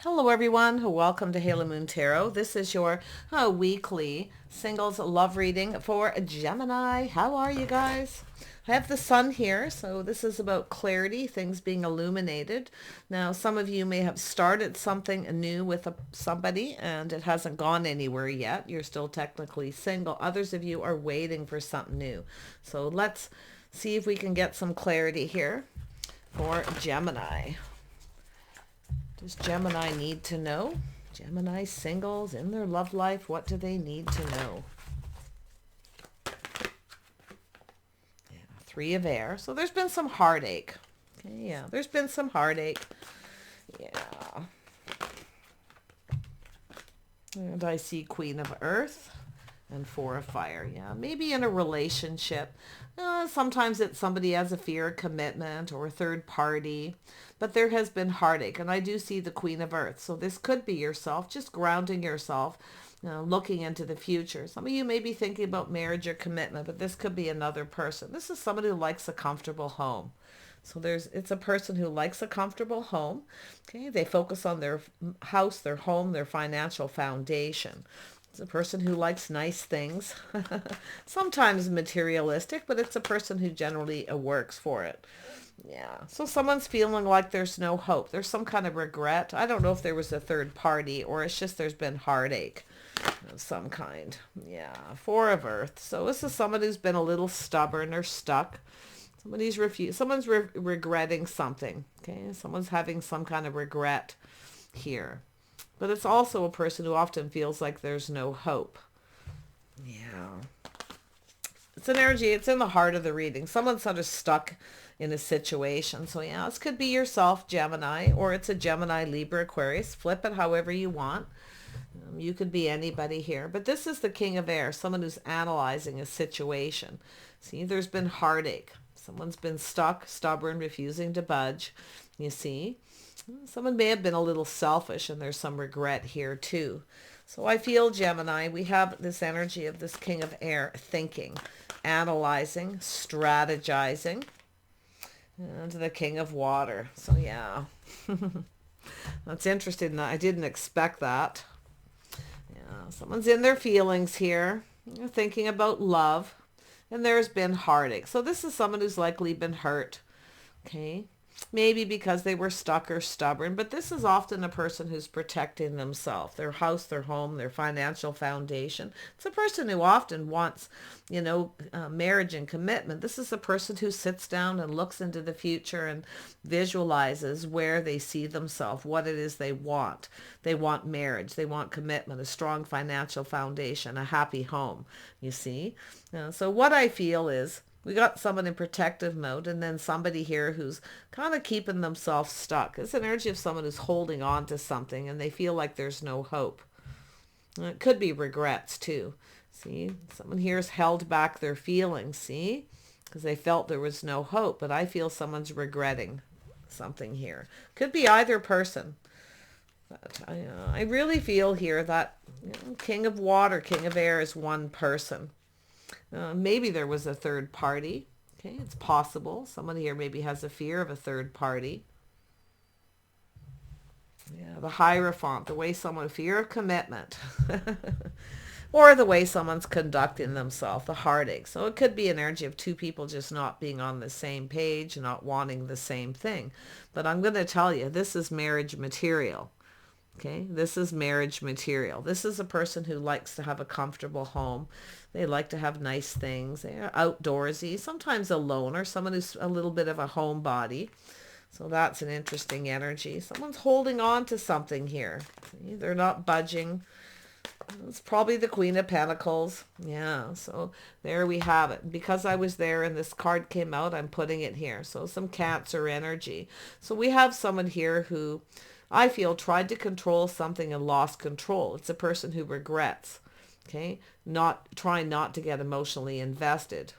Hello everyone, welcome to Halo Moon Tarot. This is your weekly singles love reading for Gemini. How are you guys? I have the sun here, so this is about clarity, things being illuminated. Now, some of you may have started something new with somebody and it hasn't gone anywhere yet. You're still technically single. Others of you are waiting for something new. So let's see if we can get some clarity here for Gemini. Does Gemini need to know? Gemini singles in their love life, what do they need to know? Yeah, Three of Air. So there's been some heartache. Okay, yeah, there's been some heartache. Yeah. And I see Queen of Earth and Four of Fire. Yeah, maybe in a relationship. Sometimes it's somebody has a fear of commitment or a third party, but there has been heartache. And I do see the Queen of Earth. So this could be yourself, just grounding yourself, looking into the future. Some of you may be thinking about marriage or commitment, but this could be another person. This is somebody who likes a comfortable home. So it's a person who likes a comfortable home. Okay, they focus on their house, their home, their financial foundation. It's a person who likes nice things, sometimes materialistic, but it's a person who generally works for it. Yeah, so someone's feeling like there's no hope. There's some kind of regret. I don't know if there was a third party or it's just there's been heartache of some kind. Yeah, Four of Earth. So this is someone who's been a little stubborn or stuck. Someone's regretting something. Okay, someone's having some kind of regret here. But it's also a person who often feels like there's no hope. Yeah. It's an energy. It's in the heart of the reading. Someone's sort of stuck in a situation. So yeah, this could be yourself, Gemini, or it's a Gemini, Libra, Aquarius. Flip it however you want. You could be anybody here. But this is the King of Air, someone who's analyzing a situation. See, there's been heartache. Someone's been stuck, stubborn, refusing to budge. You see? Someone may have been a little selfish and there's some regret here too. So I feel, Gemini, we have this energy of this King of Air thinking, analyzing, strategizing, and the King of Water. So yeah, that's interesting. I didn't expect that. Yeah, someone's in their feelings here, thinking about love, and there's been heartache. So this is someone who's likely been hurt. Okay. Maybe because they were stuck or stubborn, but this is often a person who's protecting themselves, their house, their home, their financial foundation. It's a person who often wants, marriage and commitment. This is a person who sits down and looks into the future and visualizes where they see themselves, what it is they want. They want marriage, they want commitment, a strong financial foundation, a happy home, you see. So what I feel is, we got someone in protective mode and then somebody here who's kind of keeping themselves stuck. It's an energy of someone who's holding on to something and they feel like there's no hope. And it could be regrets too. See, someone here has held back their feelings, see, because they felt there was no hope. But I feel someone's regretting something here. Could be either person. But I really feel here that King of Water, King of Air is one person. Maybe there was a third party. Okay, it's possible. Someone here maybe has a fear of a third party. Yeah, the Hierophant, the way someone fear of commitment. Or the way someone's conducting themselves, the heartache. So it could be an energy of two people just not being on the same page, not wanting the same thing. But I'm going to tell you, this is marriage material. Okay, this is marriage material. This is a person who likes to have a comfortable home. They like to have nice things. They are outdoorsy, sometimes alone, or someone who's a little bit of a homebody. So that's an interesting energy. Someone's holding on to something here. See, they're not budging. It's probably the Queen of Pentacles. Yeah, so there we have it. Because I was there and this card came out, I'm putting it here. So some Cancer energy. So we have someone here who I feel tried to control something and lost control. It's a person who regrets, okay? Trying not to get emotionally invested.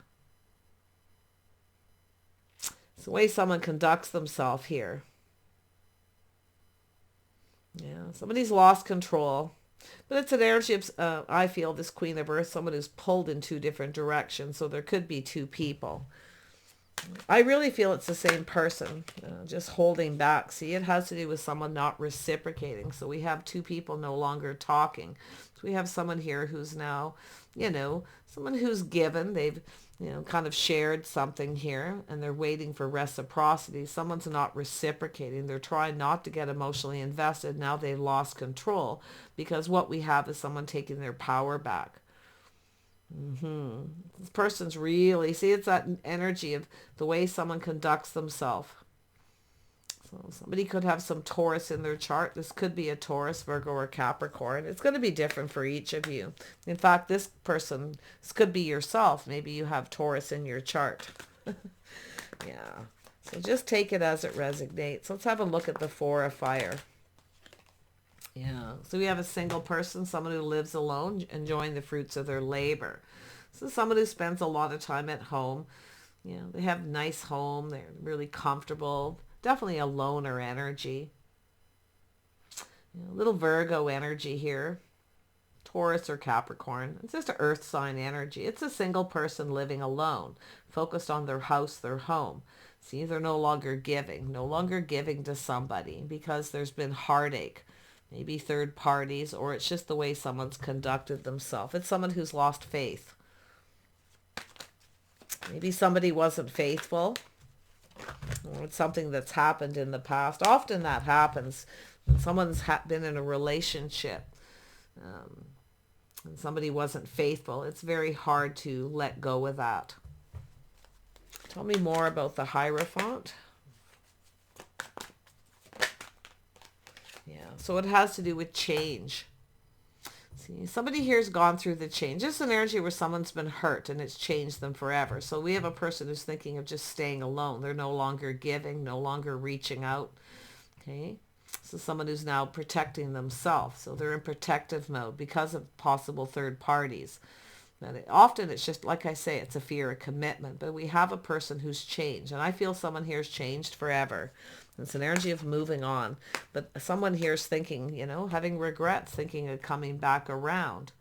It's the way someone conducts themselves here. Yeah, somebody's lost control. But it's an energy of, I feel, this Queen of Earth, someone who's pulled in two different directions. So there could be two people. I really feel it's the same person, just holding back. See, it has to do with someone not reciprocating. So we have two people no longer talking. So we have someone here who's now, someone who's given. They've, kind of shared something here and they're waiting for reciprocity. Someone's not reciprocating. They're trying not to get emotionally invested. Now they've lost control because what we have is someone taking their power back. This person's really, see, it's that energy of the way someone conducts themselves. So somebody could have some Taurus in their chart. This could be a Taurus, Virgo, or Capricorn. It's going to be different for each of you. In fact, this could be yourself. Maybe you have Taurus in your chart. Yeah. So just take it as it resonates. Let's have a look at the Four of Fire. Yeah, so we have a single person, someone who lives alone, enjoying the fruits of their labor. So someone who spends a lot of time at home. They have a nice home. They're really comfortable. Definitely a loner energy. A little Virgo energy here. Taurus or Capricorn. It's just an earth sign energy. It's a single person living alone, focused on their house, their home. See, they're no longer giving to somebody because there's been heartache. Maybe third parties, or it's just the way someone's conducted themselves. It's someone who's lost faith. Maybe somebody wasn't faithful, or it's something that's happened in the past. Often that happens when someone's been in a relationship and somebody wasn't faithful. It's very hard to let go of that. Tell me more about the Hierophant. Yeah, so it has to do with change. See, somebody here's gone through the change. This is an energy where someone's been hurt and it's changed them forever. So we have a person who's thinking of just staying alone. They're no longer giving, no longer reaching out. Okay, so someone who's now protecting themselves. So they're in protective mode because of possible third parties. And often it's just, like I say, it's a fear of commitment. But we have a person who's changed. And I feel someone here's changed forever. It's an energy of moving on. But someone here's thinking, having regrets, thinking of coming back around.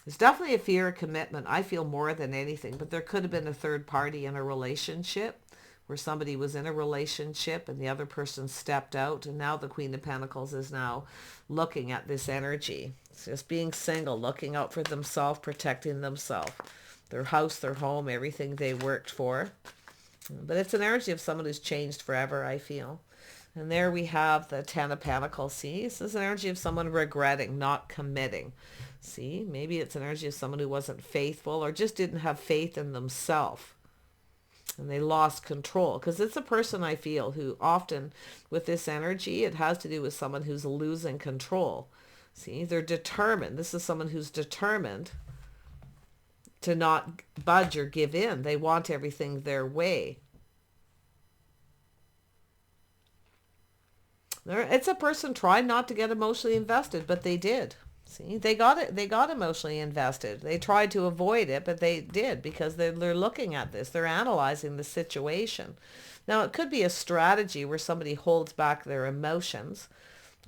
It's definitely a fear of commitment, I feel, more than anything. But there could have been a third party in a relationship where somebody was in a relationship and the other person stepped out. And now the Queen of Pentacles is now looking at this energy. It's just being single, looking out for themselves, protecting themselves. Their house, their home, everything they worked for. But it's an energy of someone who's changed forever, I feel. And there we have the Ten of Pentacles. See, this is an energy of someone regretting, not committing. See, maybe it's an energy of someone who wasn't faithful or just didn't have faith in themselves. And they lost control. Because it's a person, I feel, who often with this energy, it has to do with someone who's losing control. See, they're determined. This is someone who's determined to not budge or give in. They want everything their way. It's a person trying not to get emotionally invested, but they did. See, they got it. They got emotionally invested. They tried to avoid it, but they did because they're looking at this. They're analyzing the situation. Now, it could be a strategy where somebody holds back their emotions.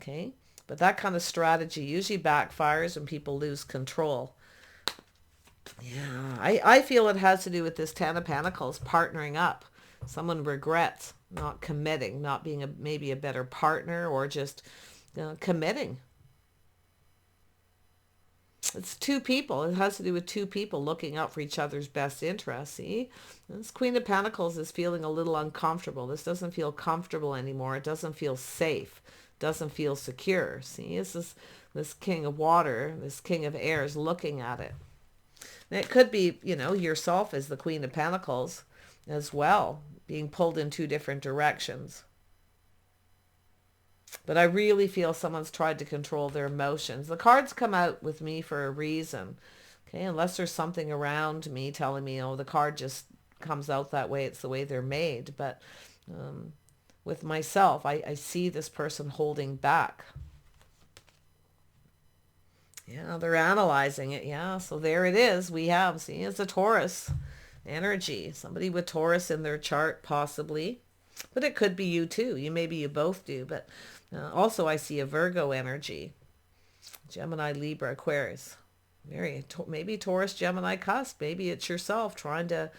Okay. But that kind of strategy usually backfires when people lose control. Yeah, I feel it has to do with this Ten of Pentacles, partnering up. Someone regrets not committing, not being maybe a better partner, or just committing. It's two people. It has to do with two people looking out for each other's best interests. See, this Queen of Pentacles is feeling a little uncomfortable. This doesn't feel comfortable anymore. It doesn't feel safe. It doesn't feel secure. See, this King of Water, this King of Air is looking at it. And it could be, yourself as the Queen of Pentacles as well, being pulled in two different directions. But I really feel someone's tried to control their emotions. The cards come out with me for a reason. Okay, unless there's something around me telling me, the card just comes out that way. It's the way they're made. But with myself, I see this person holding back. Yeah, they're analyzing it. Yeah, so there it is. We have, see, it's a Taurus energy. Somebody with Taurus in their chart, possibly. But it could be you too. Maybe you both do. But also I see a Virgo energy. Gemini, Libra, Aquarius. Maybe Taurus, Gemini cusp. Maybe it's yourself trying to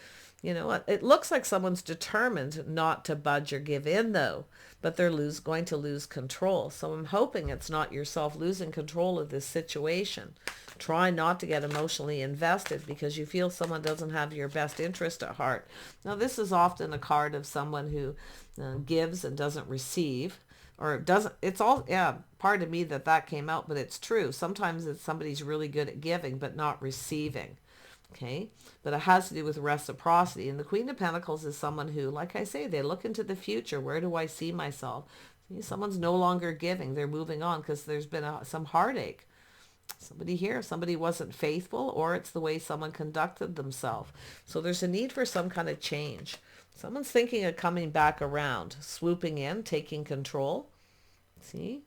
You know what? It looks like someone's determined not to budge or give in, though, but they're going to lose control. So I'm hoping it's not yourself losing control of this situation. Try not to get emotionally invested because you feel someone doesn't have your best interest at heart. Now, this is often a card of someone who gives and doesn't receive, or doesn't. It's all, yeah, pardon me that came out, but it's true. Sometimes it's somebody's really good at giving but not receiving. Okay, but it has to do with reciprocity. And the Queen of Pentacles is someone who, like I say, they look into the future. Where do I see myself? Someone's no longer giving. They're moving on because there's been some heartache. Somebody here, somebody wasn't faithful, or it's the way someone conducted themselves. So there's a need for some kind of change. Someone's thinking of coming back around, swooping in, taking control. See?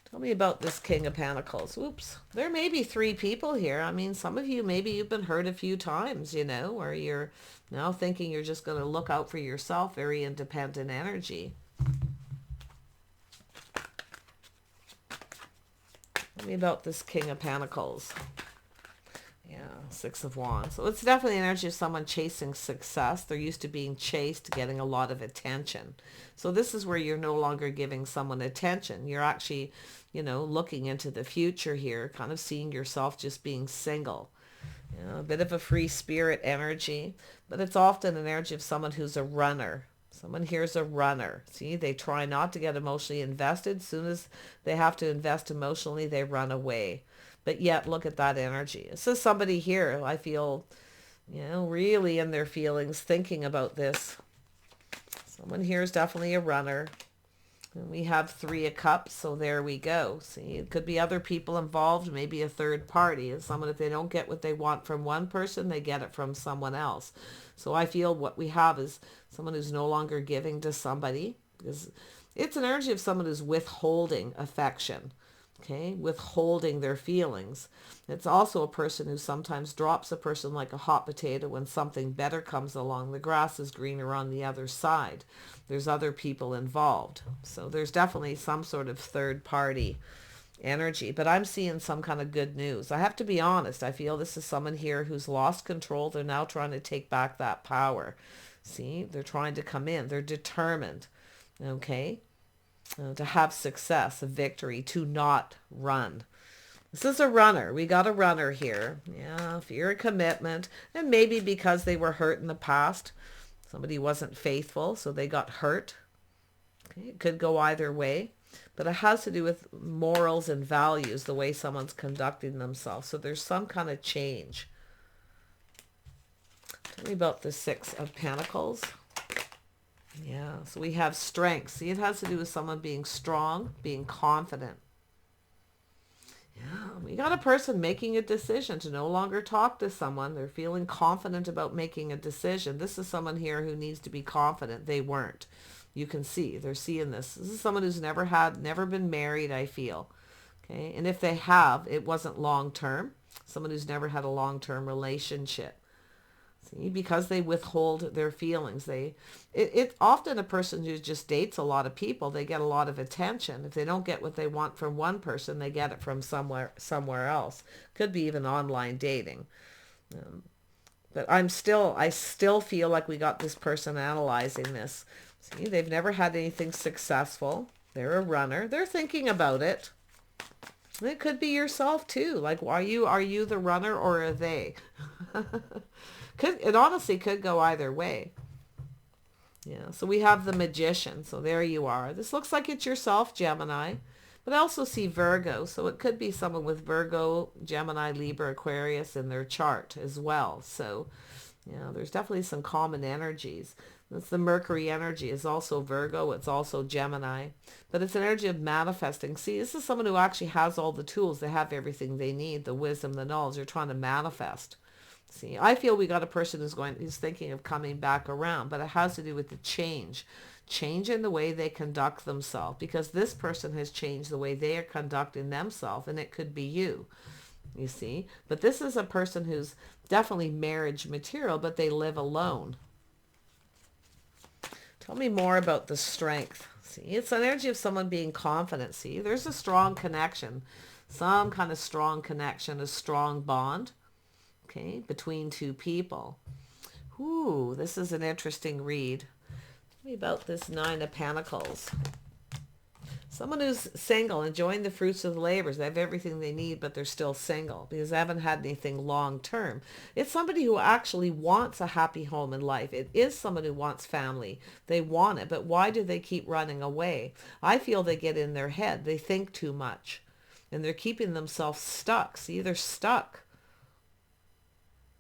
Tell me about this King of Pentacles. Oops. There may be 3 people here. I mean, some of you, maybe you've been hurt a few times, you know, or you're now thinking you're just going to look out for yourself. Very independent energy. Tell me about this King of Pentacles. Yeah, 6 of Wands. So it's definitely an energy of someone chasing success. They're used to being chased, getting a lot of attention. So this is where you're no longer giving someone attention. You're actually, you know, looking into the future here, kind of seeing yourself just being single. You know, a bit of a free spirit energy, but it's often an energy of someone who's a runner. Someone here's a runner. See, they try not to get emotionally invested. As soon as they have to invest emotionally, they run away. But yet, look at that energy. This is somebody here, I feel, you know, really in their feelings, thinking about this. Someone here is definitely a runner. And we have 3 of Cups, so there we go. See, it could be other people involved, maybe a third party. And someone, if they don't get what they want from one person, they get it from someone else. So I feel what we have is someone who's no longer giving to somebody. Because it's an energy of someone who's withholding affection. Okay, withholding their feelings. It's also a person who sometimes drops a person like a hot potato when something better comes along. The grass is greener on the other side. There's other people involved. So there's definitely some sort of third party energy, but I'm seeing some kind of good news. I have to be honest. I feel this is someone here who's lost control. They're now trying to take back that power. See, they're trying to come in. They're determined. Okay. To have success, a victory, to not run. This is a runner. We got a runner here. Yeah, fear of commitment. And maybe because they were hurt in the past, somebody wasn't faithful, so they got hurt. Okay, it could go either way. But it has to do with morals and values, the way someone's conducting themselves. So there's some kind of change. Tell me about the 6 of Pentacles. Yeah, so we have strength. See, it has to do with someone being strong, being confident. Yeah, we got a person making a decision to no longer talk to someone. They're feeling confident about making a decision. This is someone here who needs to be confident. They weren't. You can see, they're seeing this. This is someone who's never been married, I feel. Okay, and if they have, it wasn't long-term. Someone who's never had a long-term relationship. See, because they withhold their feelings. It's often a person who just dates a lot of people. They get a lot of attention. If they don't get what they want from one person, they get it from somewhere else. Could be even online dating. But I still feel like we got this person analyzing this. See, they've never had anything successful. They're a runner. They're thinking about it. It could be yourself too. Like, are you the runner or are they? It honestly could go either way. Yeah, so we have the Magician. So there you are. This looks like it's yourself, Gemini. But I also see Virgo. So it could be someone with Virgo, Gemini, Libra, Aquarius in their chart as well. So, yeah, there's definitely some common energies. That's the Mercury energy. Is also Virgo. It's also Gemini. But it's an energy of manifesting. See, this is someone who actually has all the tools. They have everything they need. The wisdom, the knowledge. They're trying to manifest. See, I feel we got a person who's thinking of coming back around, but it has to do with the change in the way they conduct themselves, because this person has changed the way they are conducting themselves, and it could be you see. But this is a person who's definitely marriage material, but they live alone. Tell me more about the strength. See, it's an energy of someone being confident. See, there's a strong connection, some kind of strong connection, a strong bond. Okay, between two people. Ooh, this is an interesting read. Tell me about this Nine of Pentacles. Someone who's single, enjoying the fruits of the labors. They have everything they need, but they're still single because they haven't had anything long term. It's somebody who actually wants a happy home in life. It is someone who wants family. They want it, but why do they keep running away? I feel they get in their head. They think too much, and they're keeping themselves stuck. See, they're stuck,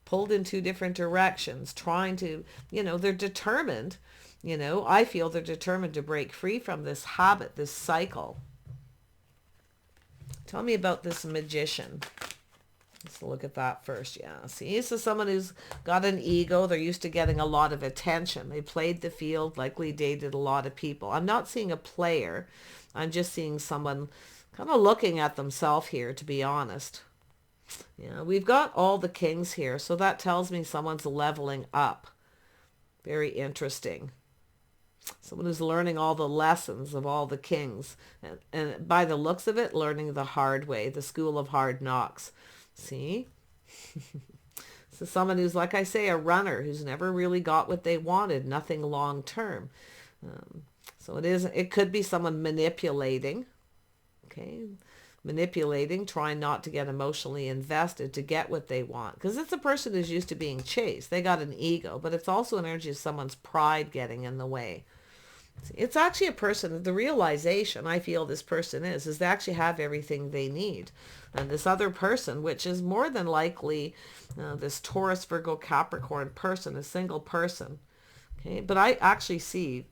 pulled in two different directions, trying to, they're determined. I feel they're determined to break free from this habit, this cycle. Tell me about this Magician. Let's look at that first. Yeah, see, this is someone who's got an ego. They're used to getting a lot of attention. They played the field, likely dated a lot of people. I'm not seeing a player. I'm just seeing someone kind of looking at themselves here, to be honest. Yeah, we've got all the kings here, so that tells me someone's leveling up. Very interesting. Someone who's learning all the lessons of all the kings. And by the looks of it, learning the hard way, the school of hard knocks. See? So someone who's, like I say, a runner, who's never really got what they wanted, nothing long term. So it could be someone manipulating. Okay? Manipulating, trying not to get emotionally invested to get what they want. Because it's a person who's used to being chased. They got an ego, but it's also an energy of someone's pride getting in the way. It's actually a person, the realization I feel this person is they actually have everything they need. And this other person, which is more than likely this Taurus, Virgo, Capricorn person, a single person. Okay, but I actually see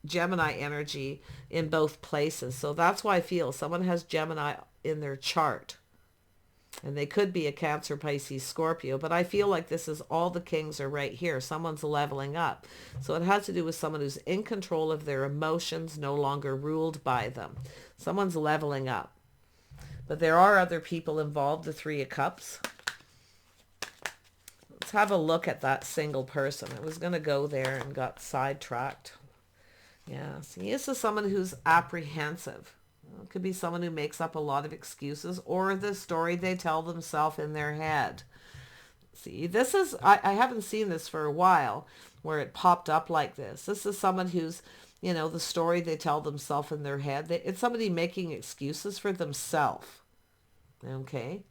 Gemini energy in both places. So that's why I feel someone has Gemini in their chart. And they could be a Cancer, Pisces, Scorpio. But I feel like this is all the kings are right here. Someone's leveling up. So it has to do with someone who's in control of their emotions, no longer ruled by them. Someone's leveling up. But there are other people involved, the Three of Cups. Let's have a look at that single person. I was going to go there and got sidetracked. Yeah, see, this is someone who's apprehensive. It could be someone who makes up a lot of excuses or the story they tell themselves in their head. See, this is, I haven't seen this for a while where it popped up like this. This is someone who's, the story they tell themselves in their head. It's somebody making excuses for themselves. Okay.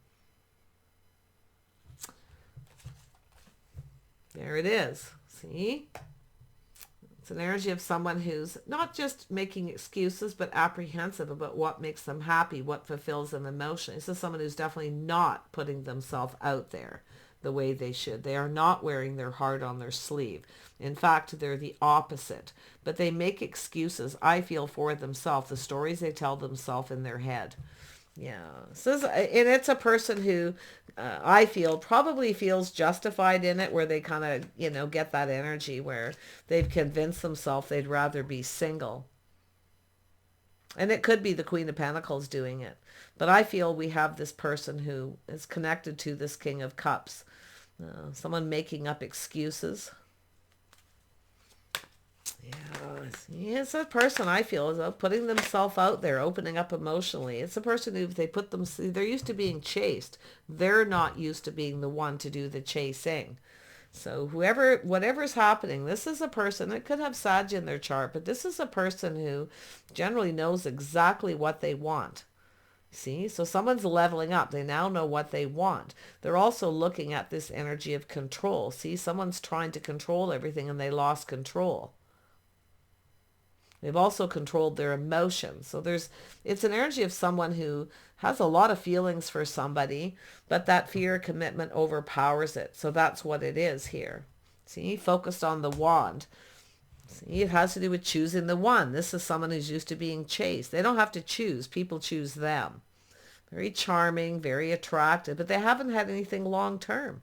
There it is. See? It's an energy of someone who's not just making excuses, but apprehensive about what makes them happy, what fulfills them emotionally. This is someone who's definitely not putting themselves out there the way they should. They are not wearing their heart on their sleeve. In fact, they're the opposite. But they make excuses, I feel, for themselves, the stories they tell themselves in their head. Yeah. So, and it's a person who I feel probably feels justified in it, where they kind of, get that energy where they've convinced themselves they'd rather be single. And it could be the Queen of Pentacles doing it. But I feel we have this person who is connected to this King of Cups. Someone making up excuses. Yeah, it's a person I feel is putting themselves out there, opening up emotionally. It's a person who, if they put them, they're used to being chased. They're not used to being the one to do the chasing. So whatever's happening, this is a person, it could have Sag in their chart, but this is a person who generally knows exactly what they want. See, so someone's leveling up. They now know what they want. They're also looking at this energy of control. See, someone's trying to control everything and they lost control. They've also controlled their emotions. So it's an energy of someone who has a lot of feelings for somebody, but that fear of commitment overpowers it. So that's what it is here. See, focused on the wand. See, it has to do with choosing the one. This is someone who's used to being chased. They don't have to choose. People choose them. Very charming, very attractive, but they haven't had anything long term.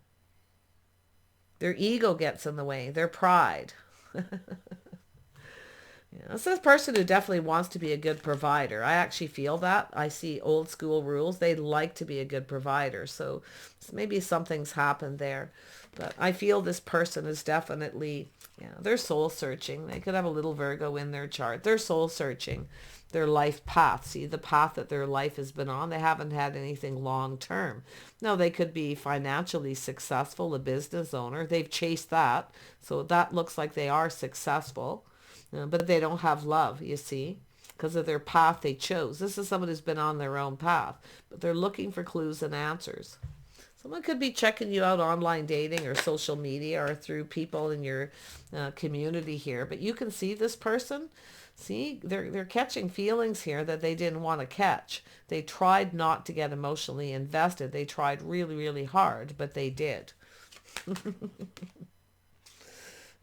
Their ego gets in the way, their pride. Yeah, this is a person who definitely wants to be a good provider. I actually feel that. I see old school rules. They like to be a good provider. So maybe something's happened there. But I feel this person is definitely, yeah, they're soul searching. They could have a little Virgo in their chart. They're soul searching their life path. See the path that their life has been on. They haven't had anything long term. Now they could be financially successful, a business owner. They've chased that. So that looks like they are successful. But they don't have love, you see, because of their path they chose. This is someone who's been on their own path, but they're looking for clues and answers. Someone could be checking you out online dating or social media or through people in your community here. But you can see this person. See, they're catching feelings here that they didn't want to catch. They tried not to get emotionally invested. They tried really, really hard, but they did.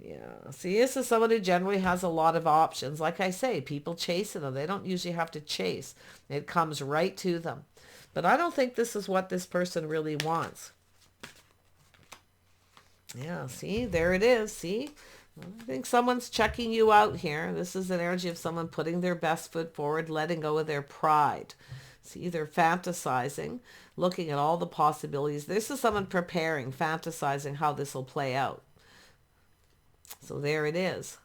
Yeah, see, this is someone who generally has a lot of options. Like I say, people chasing them. They don't usually have to chase. It comes right to them. But I don't think this is what this person really wants. Yeah, see, there it is. See, I think someone's checking you out here. This is an energy of someone putting their best foot forward, letting go of their pride. See, they're fantasizing, looking at all the possibilities. This is someone preparing, fantasizing how this will play out. So there it is.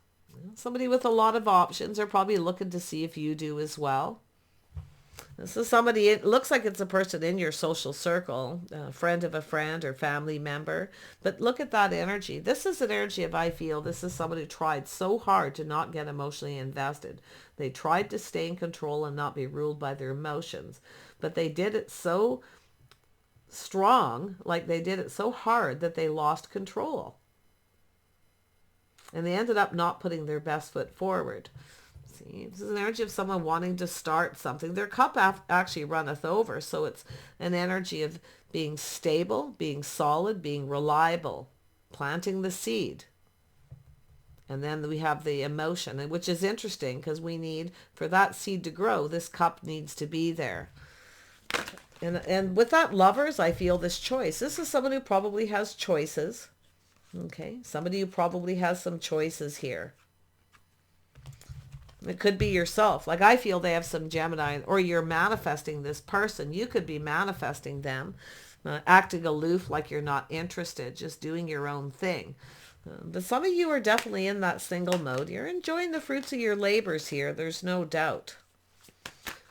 Somebody with a lot of options are probably looking to see if you do as well. This is somebody, it looks like it's a person in your social circle, a friend of a friend or family member. But look at that energy. This is an energy of, I feel, this is someone who tried so hard to not get emotionally invested. They tried to stay in control and not be ruled by their emotions. But they did it so strong, like they did it so hard that they lost control. And they ended up not putting their best foot forward. See, this is an energy of someone wanting to start something. Their cup actually runneth over. So it's an energy of being stable, being solid, being reliable, planting the seed. And then we have the emotion, which is interesting because we need, for that seed to grow, this cup needs to be there. And with that, lovers, I feel this choice. This is someone who probably has choices. Okay, somebody who probably has some choices here. It could be yourself. Like I feel they have some Gemini, or you're manifesting this person. You could be manifesting them, acting aloof like you're not interested, just doing your own thing. But some of you are definitely in that single mode. You're enjoying the fruits of your labors here. There's no doubt.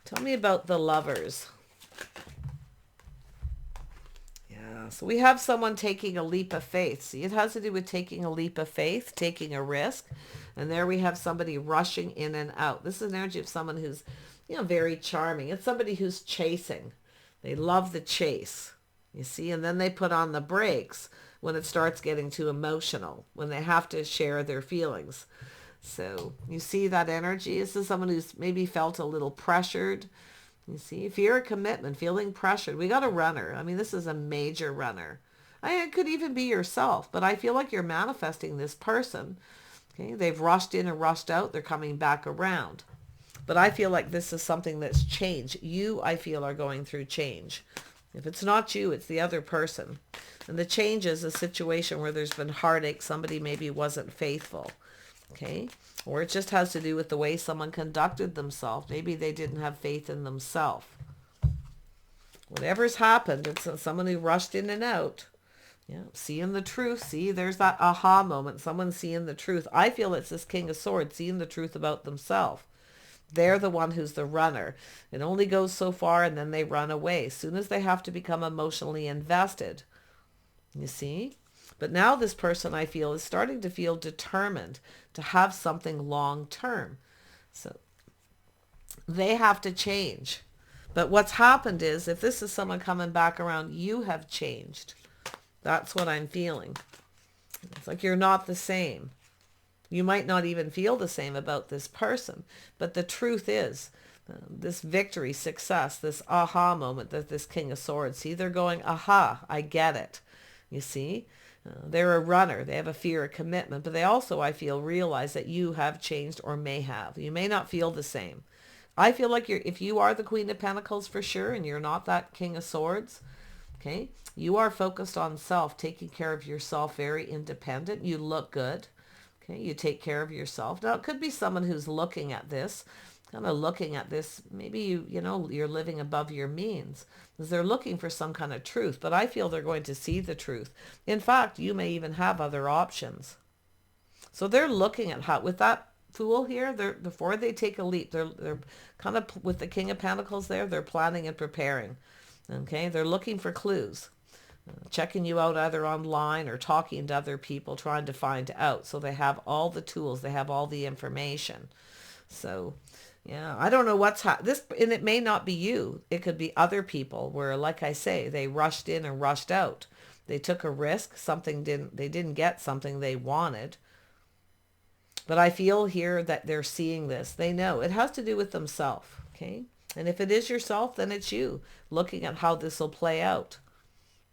Tell me about the lovers. So we have someone taking a leap of faith. See, it has to do with taking a leap of faith, taking a risk. And there we have somebody rushing in and out. This is an energy of someone who's, very charming. It's somebody who's chasing. They love the chase, you see, and then they put on the brakes when it starts getting too emotional, when they have to share their feelings. So you see that energy? This is someone who's maybe felt a little pressured. You see, fear of commitment, feeling pressured. We got a runner. I mean, this is a major runner. It could even be yourself, but I feel like you're manifesting this person. Okay, they've rushed in and rushed out. They're coming back around. But I feel like this is something that's changed. You, I feel, are going through change. If it's not you, it's the other person. And the change is a situation where there's been heartache. Somebody maybe wasn't faithful. Okay, or it just has to do with the way someone conducted themselves. Maybe they didn't have faith in themselves. Whatever's happened, it's someone who rushed in and out. Yeah, seeing the truth. See, there's that aha moment. Someone seeing the truth. I feel it's this King of Swords seeing the truth about themselves. They're the one who's the runner. It only goes so far and then they run away. As soon as they have to become emotionally invested. You see? But now this person, I feel, is starting to feel determined to have something long term. So they have to change. But what's happened is, if this is someone coming back around, you have changed. That's what I'm feeling. It's like you're not the same. You might not even feel the same about this person. But the truth is, this victory, success, this aha moment that this King of Swords, see, they're going, aha, I get it. You see? They're a runner. They have a fear of commitment, but they also, I feel, realize that you have changed or may have. You may not feel the same. I feel like if you are the Queen of Pentacles for sure, and you're not that King of Swords, okay, you are focused on self, taking care of yourself, very independent. You look good. Okay, you take care of yourself. Now, it could be someone who's looking at this, kind of looking at this. Maybe you're living above your means because they're looking for some kind of truth. But I feel they're going to see the truth. In fact, you may even have other options. So they're looking at how, with that Fool here, before they take a leap, they're kind of, with the King of Pentacles there, they're planning and preparing. Okay, they're looking for clues. Checking you out either online or talking to other people, trying to find out. So they have all the tools, they have all the information. So, yeah, I don't know what's this, and it may not be you. It could be other people where, like I say, they rushed in and rushed out. They took a risk. They didn't get something they wanted. But I feel here that they're seeing this. They know it has to do with themselves. Okay, and if it is yourself, then it's you looking at how this will play out.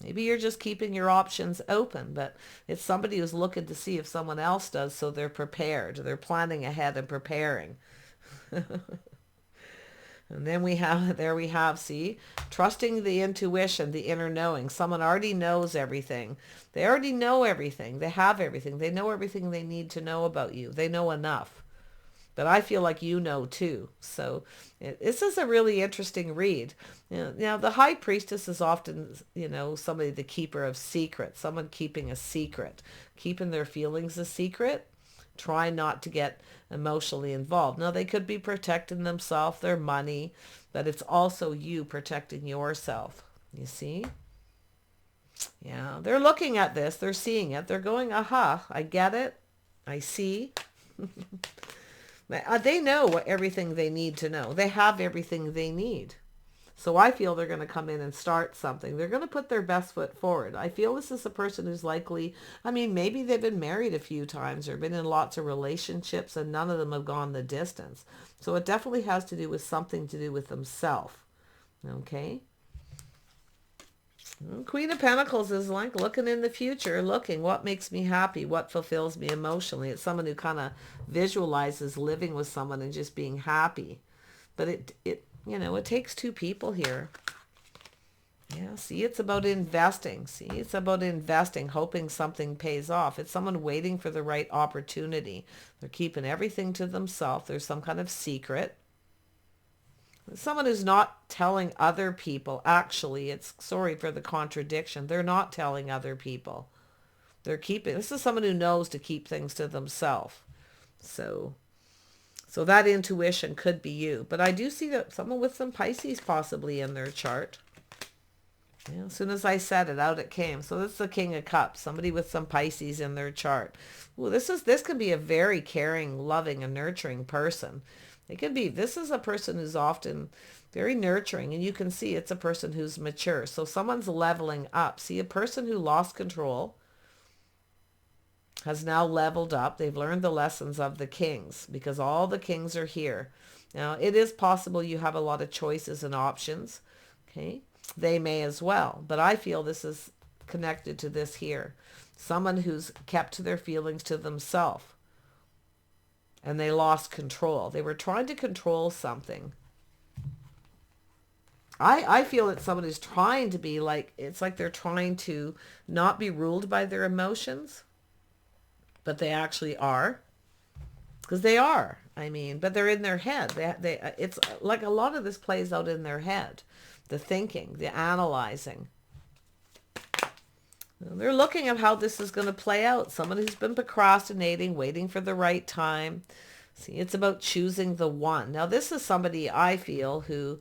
Maybe you're just keeping your options open, but it's somebody who's looking to see if someone else does, so they're prepared. They're planning ahead and preparing. And then we have, see, trusting the intuition, the inner knowing. Someone already knows everything. They already know everything. They have everything. They know everything they need to know about you. They know enough. But I feel like you know too. So this is a really interesting read. Now, the High Priestess is often, somebody, the keeper of secrets, someone keeping a secret, keeping their feelings a secret. Try not to get emotionally involved. Now, they could be protecting themselves, their money, but it's also you protecting yourself. You see? Yeah, they're looking at this. They're seeing it. They're going, aha, I get it. I see. They know everything they need to know. They have everything they need. So I feel they're going to come in and start something. They're going to put their best foot forward. I feel this is a person who's likely, maybe they've been married a few times or been in lots of relationships and none of them have gone the distance. So it definitely has to do with something to do with themselves. Okay? Queen of Pentacles is like looking in the future, looking what makes me happy, what fulfills me emotionally. It's someone who kind of visualizes living with someone and just being happy. But it takes two people here. Yeah, see, it's about investing. See, it's about investing, hoping something pays off. It's someone waiting for the right opportunity. They're keeping everything to themselves. There's some kind of secret. Someone who's not telling other people. Actually, sorry for the contradiction. They're not telling other people. This is someone who knows to keep things to themselves. So that intuition could be you. But I do see that someone with some Pisces possibly in their chart. Yeah, as soon as I said it, out it came. So this is the King of Cups. Somebody with some Pisces in their chart. Well, this could be a very caring, loving, and nurturing person. This is a person who's often very nurturing, and you can see it's a person who's mature. So someone's leveling up. See, a person who lost control has now leveled up. They've learned the lessons of the kings because all the kings are here. Now, it is possible you have a lot of choices and options. Okay, they may as well. But I feel this is connected to this here. Someone who's kept their feelings to themselves. And they lost control. They were trying to control something. I feel it's someone who's trying to be like, it's like they're trying to not be ruled by their emotions. But they actually are. Because they are. But they're in their head. It's like a lot of this plays out in their head. The thinking, the analyzing. They're looking at how this is going to play out. Someone who's been procrastinating, waiting for the right time. See, it's about choosing the one. Now, this is somebody I feel who,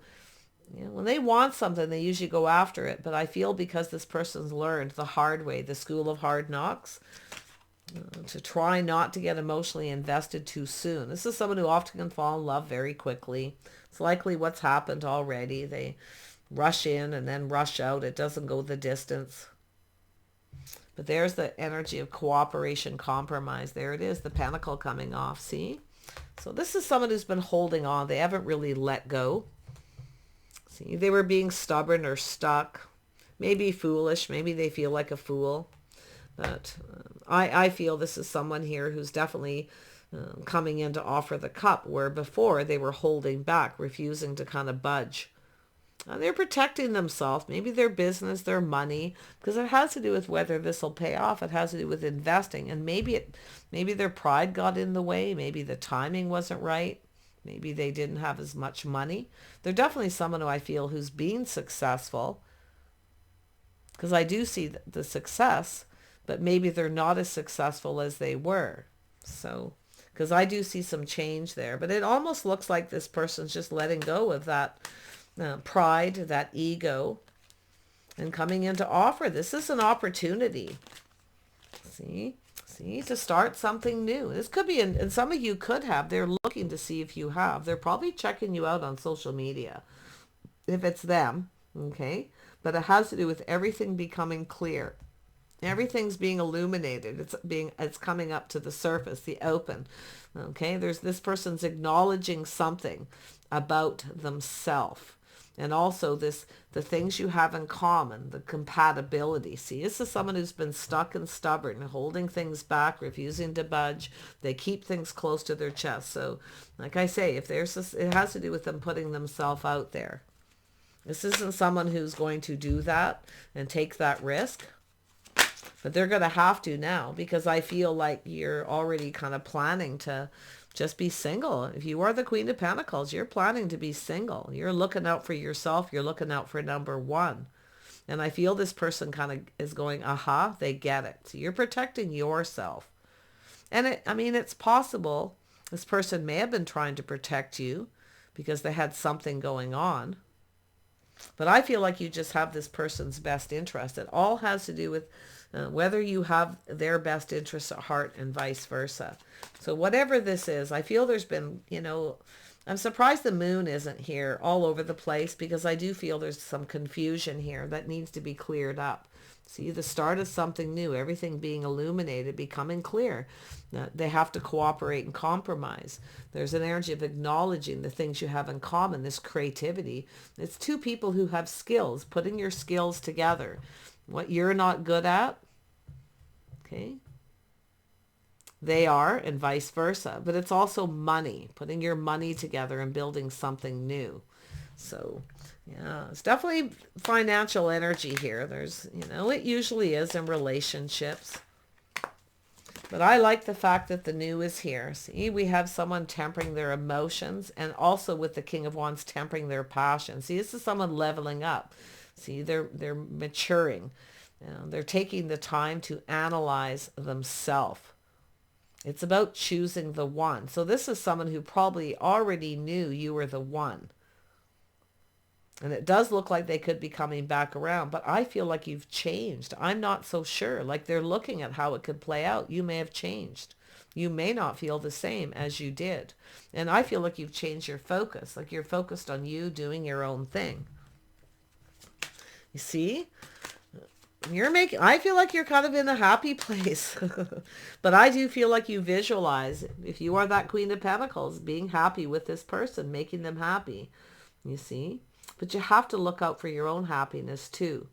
when they want something, they usually go after it. But I feel because this person's learned the hard way, the school of hard knocks, to try not to get emotionally invested too soon. This is someone who often can fall in love very quickly. It's likely what's happened already. They rush in and then rush out. It doesn't go the distance. But there's the energy of cooperation, compromise. There it is, the pentacle coming off, see? So this is someone who's been holding on. They haven't really let go. See, they were being stubborn or stuck. Maybe foolish. Maybe they feel like a fool. But I feel this is someone here who's definitely coming in to offer the cup, where before they were holding back, refusing to kind of budge. They're protecting themselves, maybe their business, their money, because it has to do with whether this will pay off. It has to do with investing, and maybe their pride got in the way. Maybe the timing wasn't right. Maybe they didn't have as much money. They're definitely someone who I feel who's been successful, because I do see the success, but maybe they're not as successful as they were. So, because I do see some change there, but it almost looks like this person's just letting go of that pride, that ego, and coming into offer. This is an opportunity. See, to start something new. This could be, and some of you could have. They're looking to see if you have. They're probably checking you out on social media, if it's them. Okay, but it has to do with everything becoming clear. Everything's being illuminated. It's coming up to the surface, the open. Okay, this person's acknowledging something about themselves. And also the things you have in common, the compatibility. See, this is someone who's been stuck and stubborn, holding things back, refusing to budge. They keep things close to their chest. So, like I say, if there's this, it has to do with them putting themselves out there. This isn't someone who's going to do that and take that risk. But they're going to have to now, because I feel like you're already kind of planning to just be single. If you are the Queen of Pentacles, you're planning to be single. You're looking out for yourself. You're looking out for number one. And I feel this person kind of is going, aha, they get it. So you're protecting yourself. And it's possible this person may have been trying to protect you because they had something going on. But I feel like you just have this person's best interest. It all has to do with whether you have their best interests at heart and vice versa. So whatever this is, I feel there's been, I'm surprised the moon isn't here all over the place, because I do feel there's some confusion here that needs to be cleared up. See, the start of something new, everything being illuminated, becoming clear. They have to cooperate and compromise. There's an energy of acknowledging the things you have in common, this creativity. It's two people who have skills, putting your skills together. What you're not good at, okay, they are, and vice versa. But it's also money, putting your money together and building something new. So, yeah, it's definitely financial energy here. There's, it usually is in relationships. But I like the fact that the new is here. See, we have someone tempering their emotions, and also with the King of Wands tempering their passion. See, this is someone leveling up. See, they're maturing. They're taking the time to analyze themselves. It's about choosing the one. So this is someone who probably already knew you were the one. And it does look like they could be coming back around, but I feel like you've changed. I'm not so sure. Like, they're looking at how it could play out. You may have changed. You may not feel the same as you did. And I feel like you've changed your focus. Like, you're focused on you doing your own thing. You see? I feel like you're kind of in a happy place. But I do feel like you visualize, if you are that Queen of Pentacles, being happy with this person, making them happy. You see? But you have to look out for your own happiness too.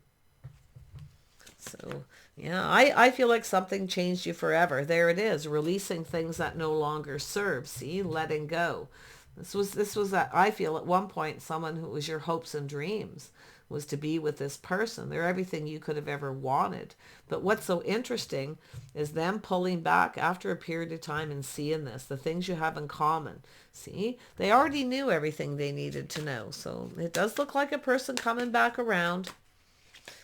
So, yeah, I feel like something changed you forever. There it is, releasing things that no longer serve. See, letting go. This was I feel at one point someone who was your hopes and dreams, was to be with this person. They're everything you could have ever wanted. But what's so interesting is them pulling back after a period of time and seeing this, the things you have in common. See, they already knew everything they needed to know. So it does look like a person coming back around.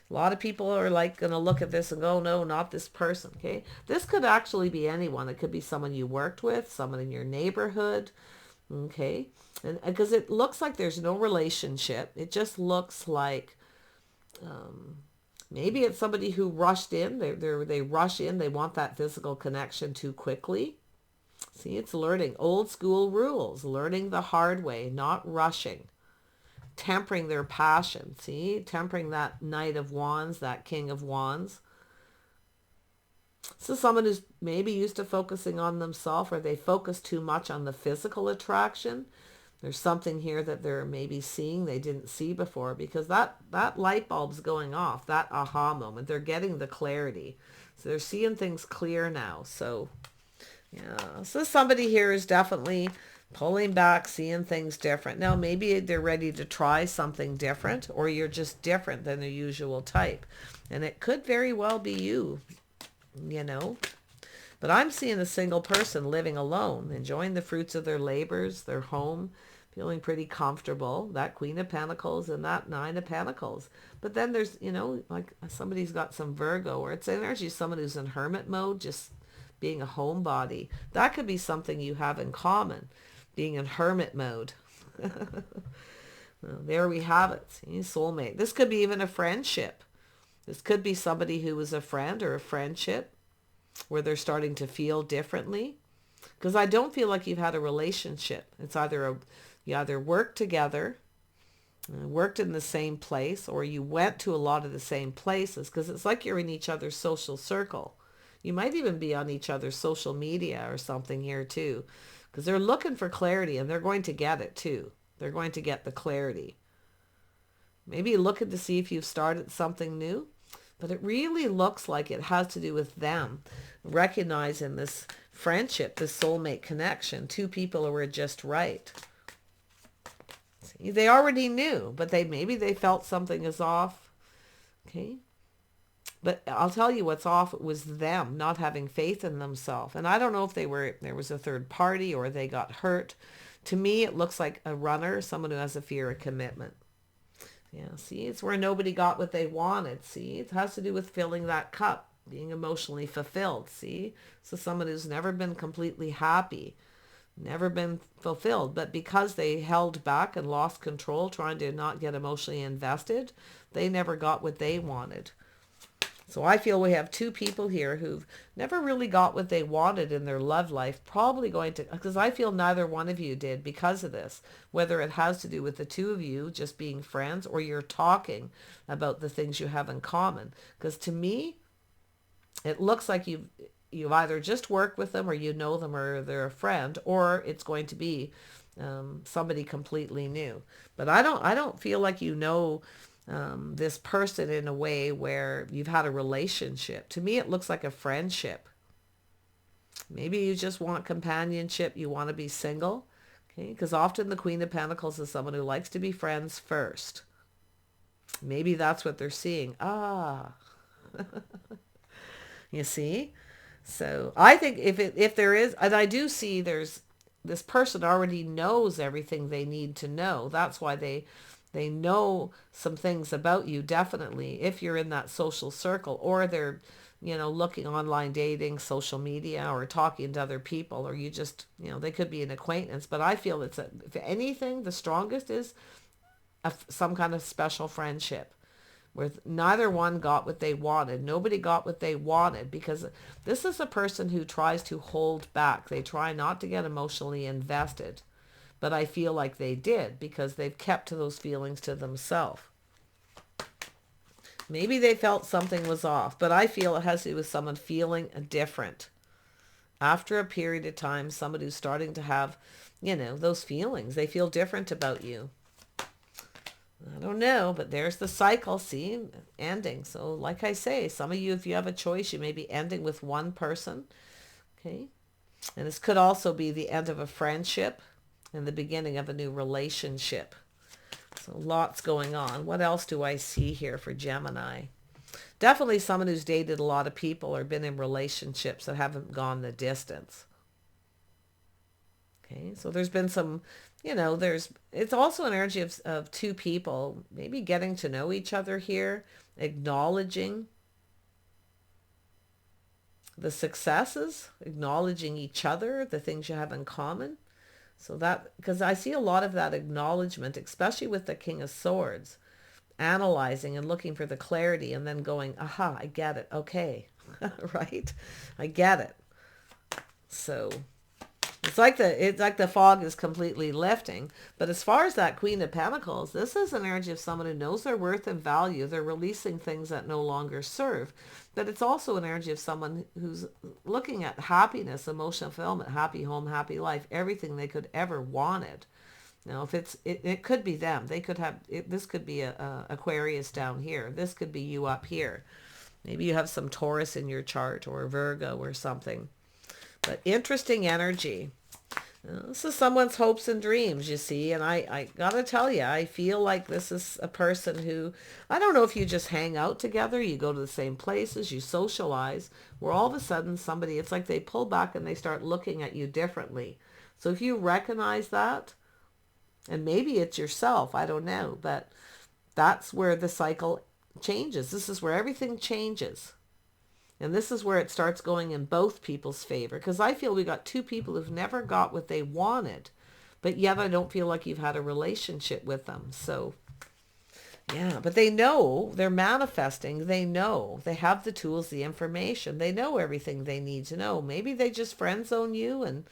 A lot of people are like going to look at this and go, no, not this person. Okay. This could actually be anyone. It could be someone you worked with, someone in your neighborhood. Okay. And because it looks like there's no relationship. It just looks like maybe it's somebody who rushed in. They rush in. They want that physical connection too quickly. See, it's learning old school rules, learning the hard way, not rushing, tempering their passion. See, tempering that Knight of Wands, that King of Wands. So someone who's maybe used to focusing on themselves, or they focus too much on the physical attraction. There's something here that they're maybe seeing they didn't see before, because that light bulb's going off, that aha moment. They're getting the clarity. So they're seeing things clear now. So, yeah. So somebody here is definitely Pulling back, seeing things different. Now, maybe they're ready to try something different, or you're just different than the usual type. And it could very well be you, you know. But I'm seeing a single person living alone, enjoying the fruits of their labors, their home, feeling pretty comfortable. That Queen of Pentacles and that Nine of Pentacles. But then there's, you know, like somebody's got some Virgo, or it's energy of someone who's in hermit mode, just being a homebody. That could be something you have in common, being in hermit mode. Well, there we have it. See, soulmate. This could be even a friendship. This could be somebody who was a friend or a friendship where they're starting to feel differently. Because I don't feel like you've had a relationship. It's either you either worked together, worked in the same place, or you went to a lot of the same places, because it's like you're in each other's social circle. You might even be on each other's social media or something here too, because they're looking for clarity, and they're going to get it too. They're going to get the clarity. Maybe looking to see if you've started something new, but it really looks like it has to do with them recognizing this friendship, this soulmate connection, two people who were just right. See, they already knew, but maybe they felt something is off. Okay. But I'll tell you what's off. It was them not having faith in themselves. And I don't know if there was a third party or they got hurt. To me, it looks like a runner, someone who has a fear of commitment. Yeah, see, it's where nobody got what they wanted. See, it has to do with filling that cup, being emotionally fulfilled. See, so someone who's never been completely happy, never been fulfilled, but because they held back and lost control, trying to not get emotionally invested, they never got what they wanted. So I feel we have two people here who've never really got what they wanted in their love life, probably going to, because I feel neither one of you did because of this, whether it has to do with the two of you just being friends or you're talking about the things you have in common. Because to me, it looks like you've either just worked with them or you know them or they're a friend, or it's going to be somebody completely new. But I don't feel like you know this person in a way where you've had a relationship. To me, it looks like a friendship. Maybe you just want companionship. You want to be single. Okay, because often the Queen of Pentacles is someone who likes to be friends first. Maybe that's what they're seeing. Ah, you see? So I think if there is, and I do see there's this person already knows everything they need to know. That's why they know some things about you, definitely, if you're in that social circle, or they're, looking online dating, social media, or talking to other people, or you just, they could be an acquaintance. But I feel if anything, the strongest is some kind of special friendship where neither one got what they wanted. Nobody got what they wanted, because this is a person who tries to hold back. They try not to get emotionally invested. But I feel like they did, because they've kept to those feelings to themselves. Maybe they felt something was off, but I feel it has to do with someone feeling different. After a period of time, somebody who's starting to have, those feelings. They feel different about you. I don't know, but there's the cycle, see, ending. So like I say, some of you, if you have a choice, you may be ending with one person. Okay. And this could also be the end of a friendship and the beginning of a new relationship. So lots going on. What else do I see here for Gemini? Definitely someone who's dated a lot of people or been in relationships that haven't gone the distance. Okay, so there's been some, it's also an energy of two people maybe getting to know each other here, acknowledging the successes, acknowledging each other, the things you have in common. So that, because I see a lot of that acknowledgement, especially with the King of Swords, analyzing and looking for the clarity and then going, aha, I get it. Okay. Right? I get it. So it's like the fog is completely lifting. But as far as that Queen of Pentacles, this is an energy of someone who knows their worth and value. They're releasing things that no longer serve. But it's also an energy of someone who's looking at happiness, emotional fulfillment, happy home, happy life, everything they could ever wanted. Now, if it could be them. They could have, this could be a Aquarius down here. This could be you up here. Maybe you have some Taurus in your chart or Virgo or something. But interesting energy. This is someone's hopes and dreams, you see, and I gotta tell you, I feel like this is a person who, I don't know if you just hang out together, you go to the same places, you socialize, where all of a sudden somebody, it's like they pull back and they start looking at you differently. So if you recognize that, and maybe it's yourself, I don't know, but that's where the cycle changes. This is where everything changes. And this is where it starts going in both people's favor. Because I feel we got two people who've never got what they wanted. But yet I don't feel like you've had a relationship with them. So, yeah. But they know. They're manifesting. They know. They have the tools, the information. They know everything they need to know. Maybe they just friend zone you and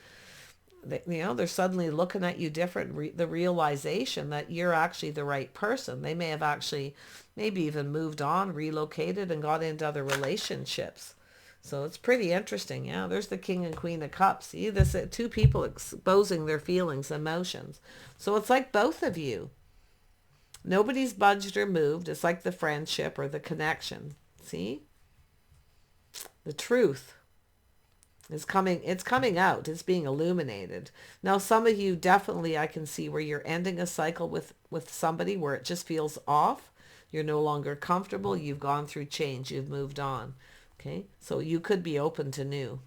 they're suddenly looking at you different. The realization that you're actually the right person. They may have actually maybe even moved on, relocated, and got into other relationships. So it's pretty interesting. Yeah, there's the King and Queen of Cups. See, this two people exposing their feelings, emotions. So it's like both of you. Nobody's budged or moved. It's like the friendship or the connection. See? The truth. It's coming out. It's being illuminated. Now, some of you definitely, I can see where you're ending a cycle with somebody where it just feels off. You're no longer comfortable. You've gone through change. You've moved on. Okay? So you could be open to new.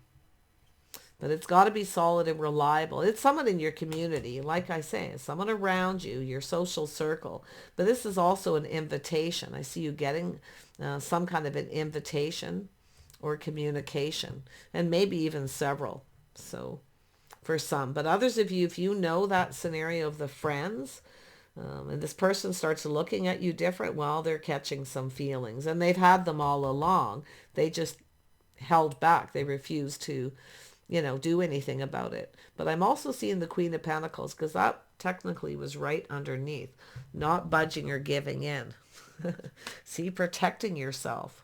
But it's got to be solid and reliable. It's someone in your community. Like I say, someone around you, your social circle. But this is also an invitation. I see you getting some kind of an invitation or communication, and maybe even several. So for some, but others of you, if you know that scenario of the friends, and this person starts looking at you different, well, they're catching some feelings, and they've had them all along. They just held back. They refused to, do anything about it. But I'm also seeing the Queen of Pentacles, because that technically was right underneath, not budging or giving in. See, protecting yourself.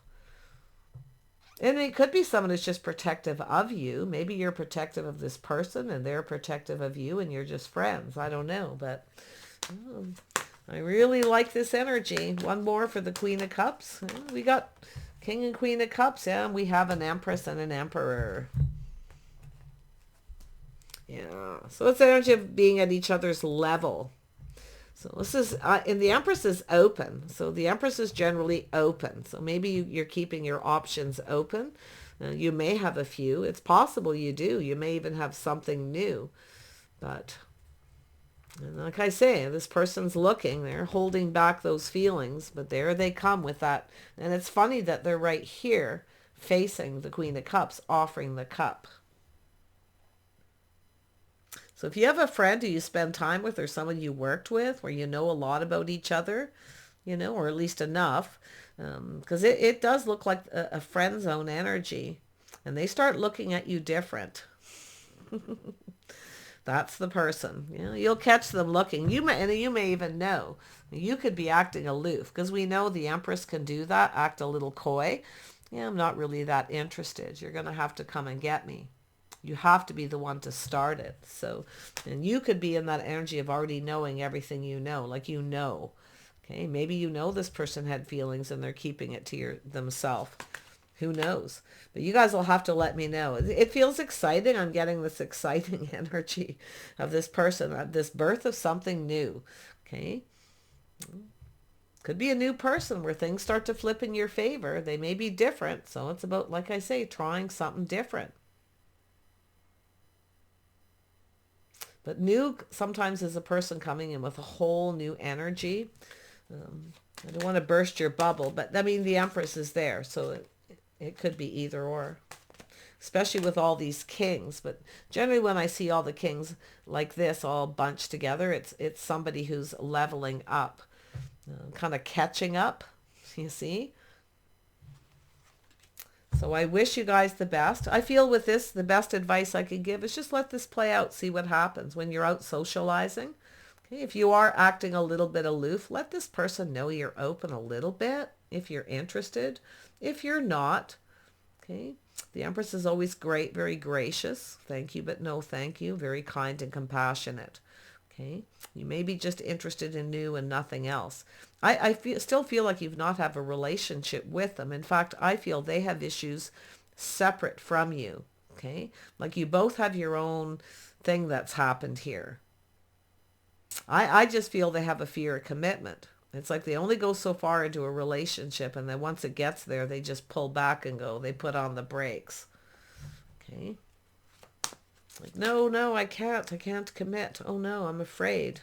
And it could be someone who's just protective of you. Maybe you're protective of this person and they're protective of you and you're just friends. I don't know, but I really like this energy. One more for the Queen of Cups. We got King and Queen of Cups, yeah, and we have an Empress and an Emperor. Yeah, so it's the energy of being at each other's level. So this is, and the Empress is open. So the Empress is generally open. So maybe you're keeping your options open. You may have a few. It's possible you do. You may even have something new. But like I say, this person's looking. They're holding back those feelings. But there they come with that. And it's funny that they're right here facing the Queen of Cups, offering the cup. So if you have a friend who you spend time with or someone you worked with where you know a lot about each other, or at least enough, because it does look like a friend zone energy, and they start looking at you different. That's the person. You'll catch them looking. You may even know. You could be acting aloof, because we know the Empress can do that, act a little coy. I'm not really that interested. You're going to have to come and get me. You have to be the one to start it. So, and you could be in that energy of already knowing everything like okay, maybe this person had feelings and they're keeping it to themselves. Who knows? But you guys will have to let me know. It feels exciting. I'm getting this exciting energy of this person, this birth of something new. Okay. Could be a new person where things start to flip in your favor. They may be different. So it's about, like I say, trying something different. But new sometimes is a person coming in with a whole new energy. I don't want to burst your bubble, but I mean, the Empress is there. So it could be either or, especially with all these kings. But generally when I see all the kings like this all bunched together, it's somebody who's leveling up, kind of catching up, you see. So I wish you guys the best. I feel with this, the best advice I could give is just let this play out, see what happens when you're out socializing. Okay, if you are acting a little bit aloof, let this person know you're open a little bit if you're interested. If you're not, okay, the Empress is always great, very gracious. Thank you, but no thank you. Very kind and compassionate. Okay, you may be just interested in new and nothing else. I still feel like you've not have a relationship with them. In fact, I feel they have issues separate from you. Okay, like you both have your own thing that's happened here. I just feel they have a fear of commitment. It's like they only go so far into a relationship, and then once it gets there, they just pull back and go, they put on the brakes. Okay. Like, no, I can't commit. Oh no, I'm afraid.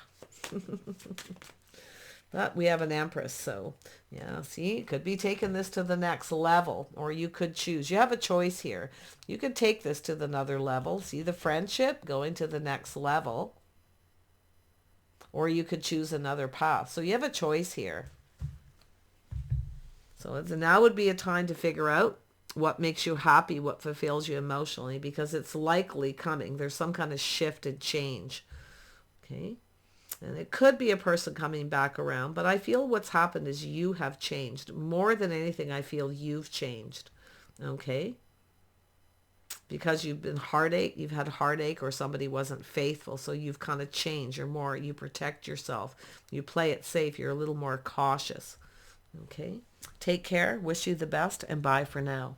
But we have an Empress, so yeah, see, could be taking this to the next level, or you could choose. You have a choice here. You could take this to another level. See the friendship going to the next level, or you could choose another path. So you have a choice here. So now would be a time to figure out what makes you happy, what fulfills you emotionally, because it's likely coming. There's some kind of shift and change. Okay. And it could be a person coming back around, but I feel what's happened is you have changed. More than anything, I feel you've changed. Okay? Because you've been you've had heartache, or somebody wasn't faithful, so you've kind of changed. You protect yourself. You play it safe. You're a little more cautious. Okay? Take care. Wish you the best, and bye for now.